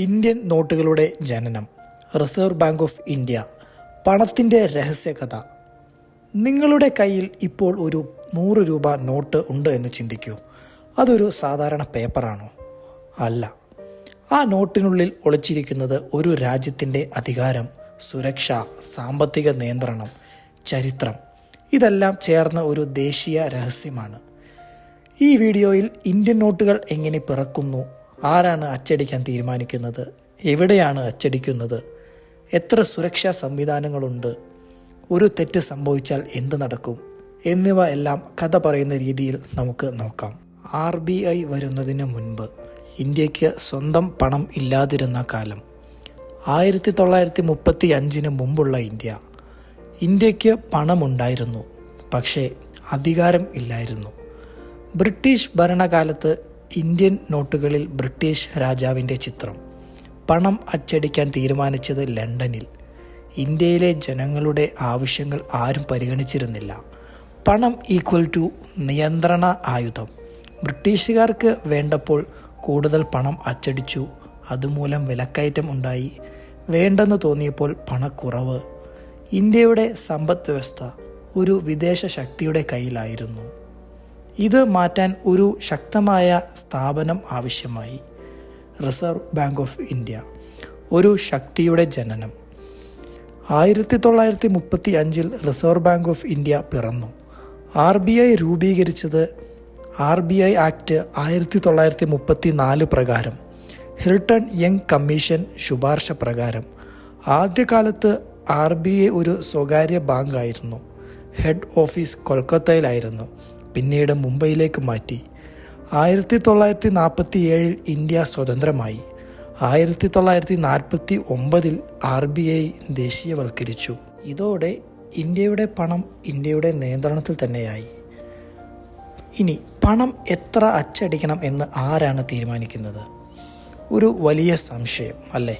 Indian നോട്ടുകളുടെ ജനനം, reserve bank of India, പണത്തിൻ്റെ രഹസ്യകഥ. നിങ്ങളുടെ കയ്യിൽ ഇപ്പോൾ ഒരു 100 രൂപ നോട്ട് ഉണ്ട് എന്ന് ചിന്തിക്കൂ. അതൊരു സാധാരണ പേപ്പറാണോ? അല്ല. ആ നോട്ടിനുള്ളിൽ ഒളിച്ചിരിക്കുന്നത് ഒരു രാജ്യത്തിൻ്റെ അധികാരം, സുരക്ഷ, സാമ്പത്തിക നിയന്ത്രണം, ചരിത്രം, ഇതെല്ലാം ചേർന്ന ഒരു ദേശീയ രഹസ്യമാണ്. ഈ വീഡിയോയിൽ ഇന്ത്യൻ നോട്ടുകൾ എങ്ങനെ പിറക്കുന്നു, ആരാണ് അച്ചടിക്കാൻ തീരുമാനിക്കുന്നത്, എവിടെയാണ് അച്ചടിക്കുന്നത്, എത്ര സുരക്ഷാ സംവിധാനങ്ങളുണ്ട്, ഒരു തെറ്റ് സംഭവിച്ചാൽ എന്ത് നടക്കും എന്നിവ എല്ലാം കഥ പറയുന്ന രീതിയിൽ നമുക്ക് നോക്കാം. RBI വരുന്നതിന് മുൻപ് ഇന്ത്യക്ക് സ്വന്തം പണം ഇല്ലാതിരുന്ന കാലം. 1935 മുമ്പുള്ള ഇന്ത്യക്ക് പണമുണ്ടായിരുന്നു, പക്ഷേ അധികാരം ഇല്ലായിരുന്നു. ബ്രിട്ടീഷ് ഭരണകാലത്ത് ഇന്ത്യൻ നോട്ടുകളിൽ ബ്രിട്ടീഷ് രാജാവിൻ്റെ ചിത്രം. പണം അച്ചടിക്കാൻ തീരുമാനിച്ചത് ലണ്ടനിൽ. ഇന്ത്യയിലെ ജനങ്ങളുടെ ആവശ്യങ്ങൾ ആരും പരിഗണിച്ചിരുന്നില്ല. പണം ഈക്വൽ ടു നിയന്ത്രണ ആയുധം. ബ്രിട്ടീഷുകാർക്ക് വേണ്ടപ്പോൾ കൂടുതൽ പണം അച്ചടിച്ചു. അതുമൂലം വിലക്കയറ്റം ഉണ്ടായി. വേണ്ടെന്ന് തോന്നിയപ്പോൾ പണക്കുറവ്. ഇന്ത്യയുടെ സമ്പദ് വ്യവസ്ഥ ഒരു വിദേശ ശക്തിയുടെ കയ്യിലായിരുന്നു. ഇത് മാറ്റാൻ ഒരു ശക്തമായ സ്ഥാപനം ആവശ്യമായി. റിസർവ് ബാങ്ക് ഓഫ് ഇന്ത്യ, ഒരു ശക്തിയുടെ ജനനം. 1935 റിസർവ് ബാങ്ക് ഓഫ് ഇന്ത്യ പിറന്നു. RBI രൂപീകരിച്ചത് RBI ആക്ട് 1934 പ്രകാരം, ഹിൽട്ടൺ യങ് കമ്മീഷൻ ശുപാർശ പ്രകാരം. ആദ്യകാലത്ത് RBI ഒരു സ്വകാര്യ ബാങ്കായിരുന്നു. Head office കൊൽക്കത്തയിലായിരുന്നു. പിന്നീട് മുംബൈയിലേക്ക് മാറ്റി. 1947 ഇന്ത്യ സ്വതന്ത്രമായി. 1949 RBI ദേശീയവൽക്കരിച്ചു. ഇതോടെ ഇന്ത്യയുടെ പണം ഇന്ത്യയുടെ നിയന്ത്രണത്തിൽ തന്നെയായി. ഇനി പണം എത്ര അച്ചടിക്കണം എന്ന് ആരാണ് തീരുമാനിക്കുന്നത്? ഒരു വലിയ സംശയം അല്ലേ?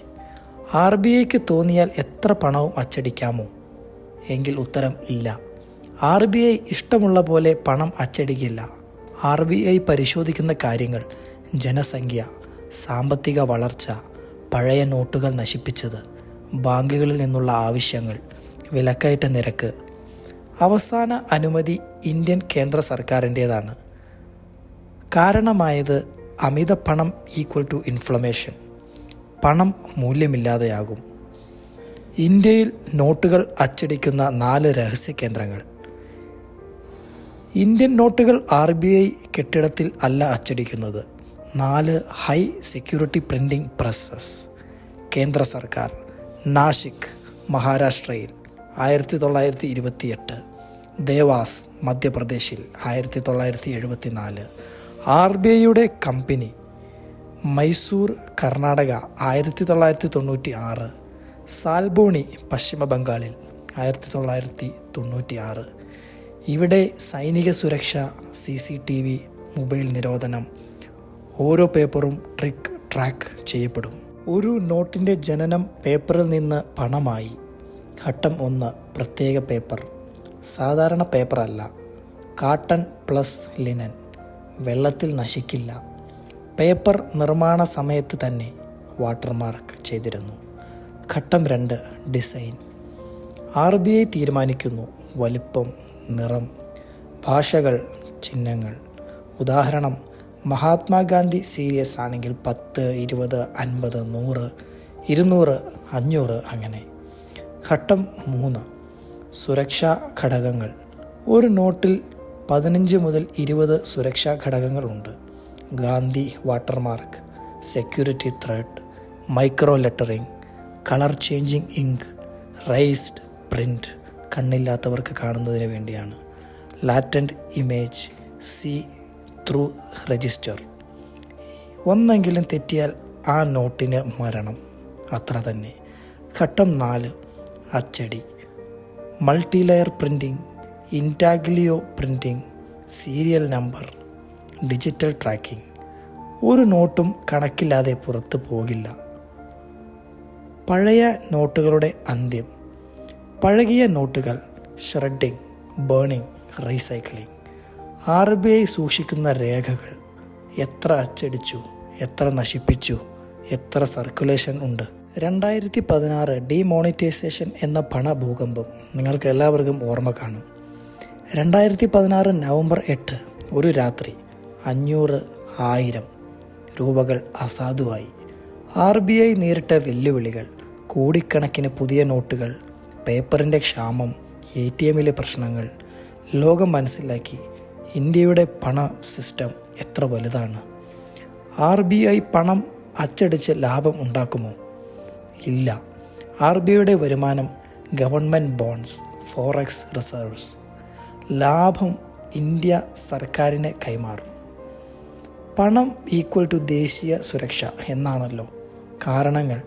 RBIക്ക് തോന്നിയാൽ എത്ര പണവും അച്ചടിക്കാമോ? എങ്കിൽ ഉത്തരം ഇല്ല. RBI ഇഷ്ടമുള്ള പോലെ പണം അച്ചടിക്കില്ല. RBI പരിശോധിക്കുന്ന കാര്യങ്ങൾ: ജനസംഖ്യ, സാമ്പത്തിക വളർച്ച, പഴയ നോട്ടുകൾ നശിപ്പിച്ചത്, ബാങ്കുകളിൽ നിന്നുള്ള ആവശ്യങ്ങൾ, വിലക്കയറ്റ നിരക്ക്. അവസാന അനുമതി ഇന്ത്യൻ കേന്ദ്ര സർക്കാരിൻ്റേതാണ്. കാരണമായത് അമിത പണം ഈക്വൽ ടു ഇൻഫ്ലമേഷൻ. പണം മൂല്യമില്ലാതെയാകും. ഇന്ത്യയിൽ നോട്ടുകൾ അച്ചടിക്കുന്ന 4 രഹസ്യ കേന്ദ്രങ്ങൾ. ഇന്ത്യൻ നോട്ടുകൾ RBI കെട്ടിടത്തിൽ അല്ല അച്ചടിക്കുന്നത്. 4 ഹൈ സെക്യൂരിറ്റി പ്രിൻറ്റിംഗ് പ്രസ്സസ്. കേന്ദ്ര സർക്കാർ, നാഷിക്, മഹാരാഷ്ട്രയിൽ 1928. ദേവാസ്, മധ്യപ്രദേശിൽ 1974. RBIയുടെ കമ്പനി, മൈസൂർ, കർണാടക 1996. സാൽബോണി, പശ്ചിമ ബംഗാളിൽ 1996. ഇവിടെ സൈനിക സുരക്ഷ, CCTV, മൊബൈൽ നിരോധനം. ഓരോ പേപ്പറും ട്രാക്ക് ചെയ്യപ്പെടും. ഒരു നോട്ടിൻ്റെ ജനനം പേപ്പറിൽ നിന്ന് പണമായി. ഘട്ടം 1, പ്രത്യേക പേപ്പർ. സാധാരണ പേപ്പർ അല്ല, കാട്ടൺ പ്ലസ് ലിനൻ. വെള്ളത്തിൽ നശിക്കില്ല. പേപ്പർ നിർമ്മാണ സമയത്ത് തന്നെ വാട്ടർമാർക്ക് ചെയ്തിരുന്നു. ഘട്ടം 2, ഡിസൈൻ. RBI തീരുമാനിക്കുന്നു വലിപ്പം, നിറം, ഭാഷകൾ, ചിഹ്നങ്ങൾ. ഉദാഹരണം, മഹാത്മാഗാന്ധി സീരീസ് ആണെങ്കിൽ 10, 20, 50, 100, 200, 500 അങ്ങനെ. ഘട്ടം 3, സുരക്ഷാ ഘടകങ്ങൾ. ഒരു നോട്ടിൽ 15 മുതൽ 20 സുരക്ഷാ ഘടകങ്ങളുണ്ട്. Gandhi watermark, security thread, micro lettering, colour changing ink, raised print, കണ്ണില്ലാത്തവർക്ക് കാണുന്നതിന് വേണ്ടിയാണ്. Latent image, see through register. ഒന്നെങ്കിലും തെറ്റിയാൽ ആ നോട്ടിന് മരണം, അത്ര തന്നെ. ഘട്ടം 4, അച്ചടി. Multi layer printing, intaglio printing, serial number, digital tracking. ഒരു നോട്ടും കണക്കില്ലാതെ പുറത്തു പോകില്ല. പഴയ നോട്ടുകളുടെ അന്ത്യം. പഴകിയ നോട്ടുകൾ ഷ്രെഡിംഗ്, ബേണിംഗ്, റീസൈക്ലിംഗ്. RBI സൂക്ഷിക്കുന്ന രേഖകൾ. എത്ര അച്ചടിച്ചു, എത്ര നശിപ്പിച്ചു, എത്ര സർക്കുലേഷൻ ഉണ്ട്. 2016 ഡിമോണിറ്റൈസേഷൻ എന്ന പണഭൂകമ്പം നിങ്ങൾക്ക് എല്ലാവർക്കും ഓർമ്മ കാണും. 2016 നവംബർ 8 ഒരു രാത്രി 500,000 രൂപകൾ അസാധുവായി. RBI നേരിട്ട വെല്ലുവിളികൾ, കോടിക്കണക്കിന് പുതിയ നോട്ടുകൾ, പേപ്പറിൻ്റെ ക്ഷാമം, ATMയിലെ പ്രശ്നങ്ങൾ. ലോകം മനസ്സിലാക്കി ഇന്ത്യയുടെ പണ സിസ്റ്റം എത്ര വലുതാണ്. RBI പണം അച്ചടിച്ച് ലാഭം ഉണ്ടാക്കുമോ? ഇല്ല. RBIയുടെ വരുമാനം ഗവൺമെൻറ് ബോണ്ട്സ്, ഫോറക്സ് റിസർവ്സ്. ലാഭം ഇന്ത്യ സർക്കാരിനെ കൈമാറും. പണം ഈക്വൽ ടു ദേശീയ സുരക്ഷ എന്നാണല്ലോ. കാരണങ്ങൾ: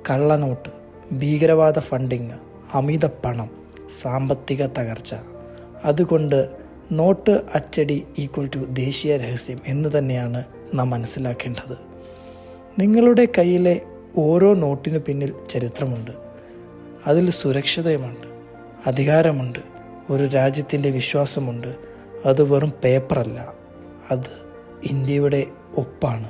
കള്ളനോട്ട്, ഭീകരവാദ ഫണ്ടിങ്, അമിത പണം, സാമ്പത്തിക തകർച്ച. അതുകൊണ്ട് നോട്ട് അച്ചടി ഈക്വൽ ടു ദേശീയ രഹസ്യം എന്ന് തന്നെയാണ് നാം മനസ്സിലാക്കേണ്ടത്. നിങ്ങളുടെ കയ്യിലെ ഓരോ നോട്ടിനു പിന്നിൽ ചരിത്രമുണ്ട്. അതിൽ സുരക്ഷിതമുണ്ട്, അധികാരമുണ്ട്, ഒരു രാജ്യത്തിൻ്റെ വിശ്വാസമുണ്ട്. അത് വെറും പേപ്പറല്ല, അത് ഇന്ത്യയുടെ ഒപ്പാണ്.